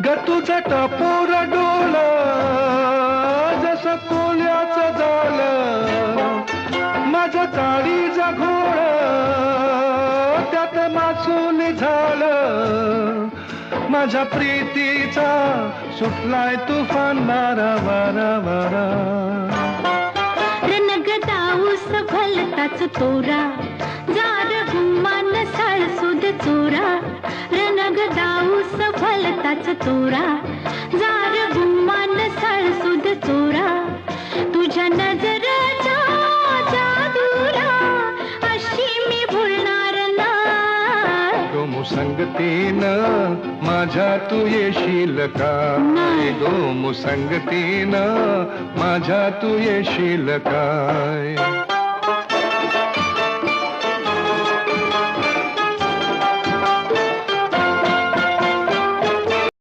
ग तुझं टपोर डोल जसं कोल्याचं झालं, माझं काळीचं घोळ त्यात मासूल झालं, माझ्या प्रीतीचा सुटलाय तुफान वारा वारा वारा. रणगदाऊस भलताच तोरा, जार गुम्मान साळसुद चोरा. रणगदाऊस भलताच तोरा, जार गुम्मान साळसुद चोरा. तुझ्या नजरेच्या जादूला अशी मी भुलणार नाही. गो मुसंगतीनं माझ्या तू येशील काय, गो मुसंगतीनं माझ्या तू येशील काय.